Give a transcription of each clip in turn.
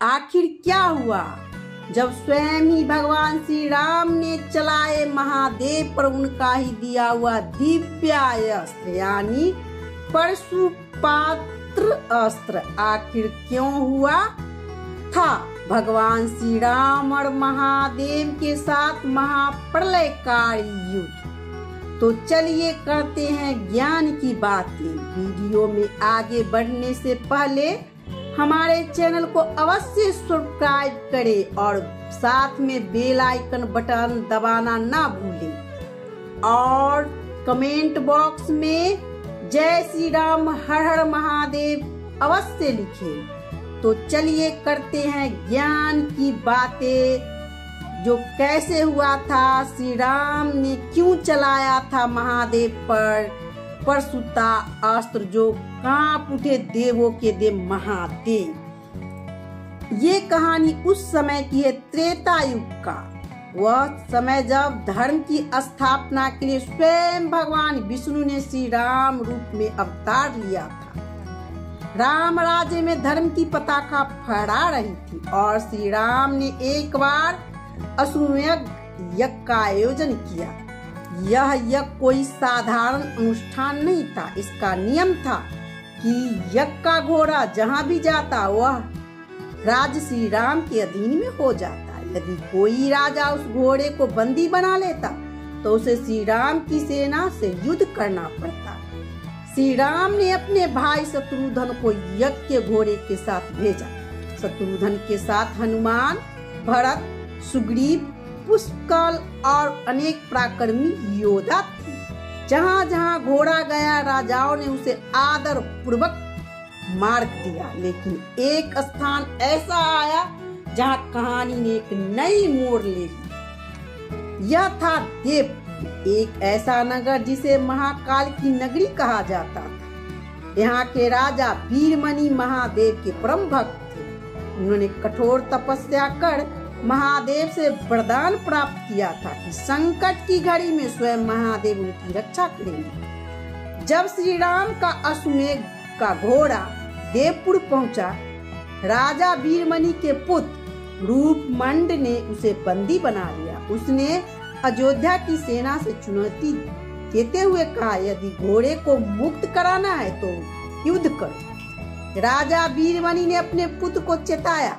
आखिर क्या हुआ जब स्वयं ही भगवान श्री राम ने चलाए महादेव पर उनका ही दिया हुआ दिव्यास्त्र यानी परशुपात्र अस्त्र आखिर क्यों हुआ था भगवान श्री राम और महादेव के साथ महाप्रलयकारी युद्ध। तो चलिए करते हैं ज्ञान की बातें। वीडियो में आगे बढ़ने से पहले हमारे चैनल को अवश्य सब्सक्राइब करें और साथ में बेल आइकन बटन दबाना ना भूलें और कमेंट बॉक्स में जय श्री राम हर हर महादेव अवश्य लिखें। तो चलिए करते हैं ज्ञान की बातें। जो कैसे हुआ था, श्री राम ने क्यों चलाया था महादेव पर परशुता अस्त्र जो कांप उठे देवों के देव महादेव। ये कहानी उस समय की है, त्रेता युग का। वह समय जब धर्म की स्थापना के लिए स्वयं भगवान विष्णु ने श्री राम रूप में अवतार लिया था। राम राज्य में धर्म की पताका फहरा रही थी और श्री राम ने एक बार अश्वमेध यज्ञ का आयोजन किया। यह यज्ञ कोई साधारण अनुष्ठान नहीं था। इसका नियम था कि यज्ञ का घोड़ा जहाँ भी जाता वह राज्य श्री राम के अधीन में हो जाता। यदि कोई राजा उस घोड़े को बंदी बना लेता तो उसे श्री राम की सेना से युद्ध करना पड़ता। श्री राम ने अपने भाई शत्रुघ्न को यज्ञ के घोड़े के साथ भेजा। शत्रुघ्न के साथ हनुमान, भरत, सुग्रीव, पुष्कल और अनेक पराक्रमी योद्धा थे। जहाँ जहाँ घोड़ा गया राजाओं ने उसे आदर पूर्वक मार्ग दिया। लेकिन एक स्थान ऐसा आया जहाँ कहानी ने एक नई मोड़ ले ली। यह था देव, एक ऐसा नगर जिसे महाकाल की नगरी कहा जाता था। यहाँ के राजा वीरमणि महादेव के परम भक्त थे। उन्होंने कठोर तपस्या कर महादेव से वरदान प्राप्त किया था कि संकट की घड़ी में स्वयं महादेव उनकी रक्षा करेंगे। जब श्री राम का अश्वमेध का घोड़ा देवपुर पहुंचा, राजा वीरमणि के पुत्र रूपमंड ने उसे बंदी बना लिया। उसने अयोध्या की सेना से चुनौती देते हुए कहा, यदि घोड़े को मुक्त कराना है तो युद्ध करो। राजा वीरमणि ने अपने पुत्र को चेताया,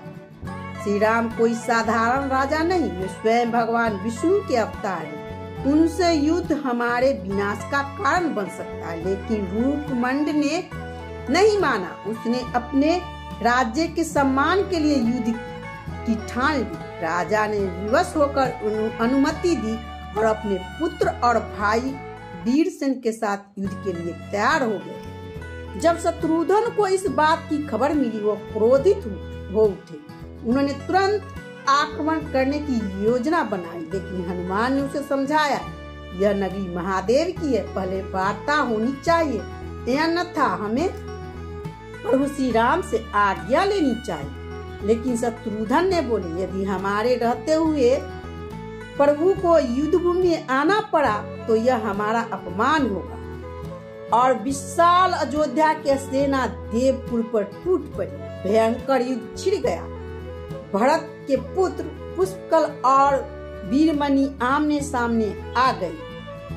श्री राम कोई साधारण राजा नहीं, वे स्वयं भगवान विष्णु के अवतार हैं। उनसे युद्ध हमारे विनाश का कारण बन सकता है। लेकिन रूपमंड ने नहीं माना। उसने अपने राज्य के सम्मान के लिए युद्ध की ठान ली। राजा ने विवश होकर अनुमति दी और अपने पुत्र और भाई वीरसेन के साथ युद्ध के लिए तैयार हो गए। जब शत्रुघ्न को इस बात की खबर मिली, वो क्रोधित हो उठे। उन्होंने तुरंत आक्रमण करने की योजना बनाई। लेकिन हनुमान ने उसे समझाया, यह नगरी महादेव की है, पहले वार्ता होनी चाहिए, यह न था हमें प्रभु श्री राम से आज्ञा लेनी चाहिए। लेकिन शत्रुघ्न ने बोले, यदि हमारे रहते हुए प्रभु को युद्ध भूमि में आना पड़ा तो यह हमारा अपमान होगा। और विशाल अयोध्या की सेना देवपुर पर टूट पड़ी। भयंकर युद्ध छिड़ गया। भरत के पुत्र पुष्कल और वीरमणि आमने सामने आ गए।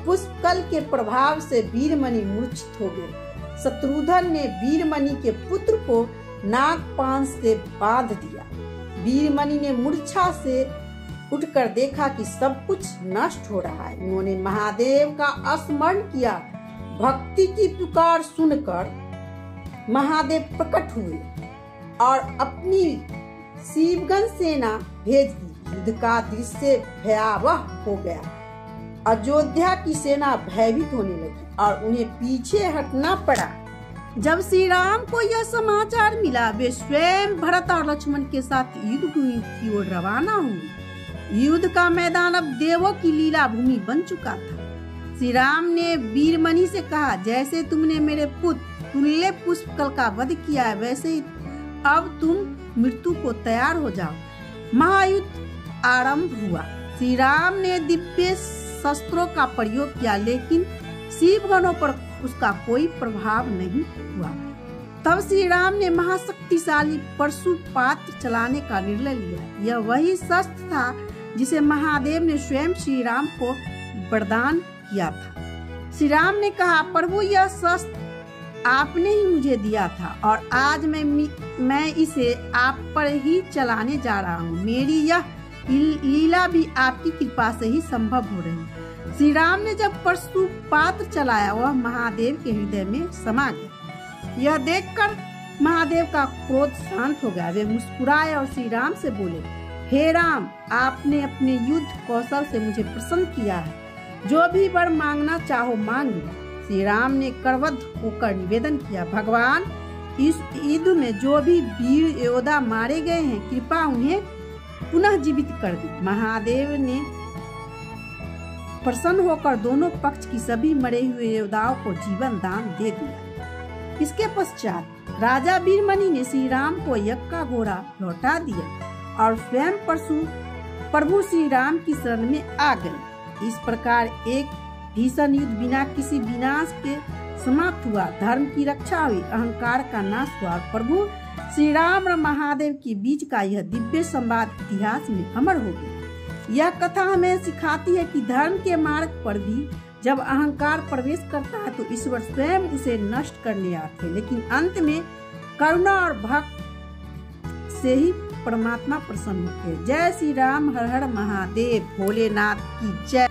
पुष्कल के प्रभाव से वीरमणि मूर्छित हो गए। शत्रुघ्न ने वीरमणि के पुत्र को नागपाश से बांध दिया। वीरमणि ने मूर्छा से उठकर देखा कि सब कुछ नष्ट हो रहा है। उन्होंने महादेव का स्मरण किया। भक्ति की पुकार सुनकर महादेव प्रकट हुए और अपनी शिवगण सेना भेज दी। युद्ध का दृश्य भयावह हो गया। अयोध्या की सेना भयभीत होने लगी और उन्हें पीछे हटना पड़ा। जब श्री राम को यह समाचार मिला, वे स्वयं भरत और लक्ष्मण के साथ युद्ध भूमि की ओर रवाना हुए। युद्ध का मैदान अब देवों की लीला भूमि बन चुका था। श्री राम ने वीरमणि से कहा, जैसे तुमने मेरे पुत्र तुल्य पुष्कल का वध किया है, वैसे ही अब तुम मृत्यु को तैयार हो जाओ। महायुद्ध आरंभ हुआ। श्री राम ने दिव्य शस्त्रों का प्रयोग किया, लेकिन शिवगणों पर उसका कोई प्रभाव नहीं हुआ। तब श्री राम ने महाशक्तिशाली परशुपात्र चलाने का निर्णय लिया। यह वही शस्त्र था जिसे महादेव ने स्वयं श्री राम को वरदान किया था। श्री राम ने कहा, प्रभु यह शस्त्र आपने ही मुझे दिया था और आज मैं इसे आप पर ही चलाने जा रहा हूँ। मेरी यह लीला भी आपकी कृपा से ही संभव हो रही है। श्री राम ने जब परशुपात्र चलाया वह महादेव के हृदय में समा गया। यह देखकर महादेव का क्रोध शांत हो गया। वे मुस्कुराए और श्री राम से बोले, हे राम, आपने अपने युद्ध कौशल से मुझे प्रसन्न किया है। जो भी वर मांगना चाहो मांग लो। श्री राम ने करबद्ध होकर निवेदन किया, भगवान, इस युद्ध में जो भी वीर योद्धा मारे गए हैं कृपा उन्हें पुनः जीवित कर दी। महादेव ने प्रसन्न होकर दोनों पक्ष की सभी मरे हुए योद्धाओं को जीवन दान दे दिया। इसके पश्चात राजा वीरमणि ने श्री राम को यज्ञ का घोड़ा लौटा दिया और स्वयं प्रभु श्री राम की शरण में आ गए। इस प्रकार एक भीषण युद्ध बिना किसी विनाश के समाप्त हुआ। धर्म की रक्षा हुई, अहंकार का नाश हुआ और प्रभु श्री राम और महादेव के बीच का यह दिव्य संवाद इतिहास में अमर हो गया। यह कथा हमें सिखाती है कि धर्म के मार्ग पर भी जब अहंकार प्रवेश करता है तो ईश्वर स्वयं उसे नष्ट करने आते हैं, लेकिन अंत में करुणा और भक्त से ही परमात्मा प्रसन्न होते हैं। जय श्री राम, हर हर महादेव, भोलेनाथ की जय।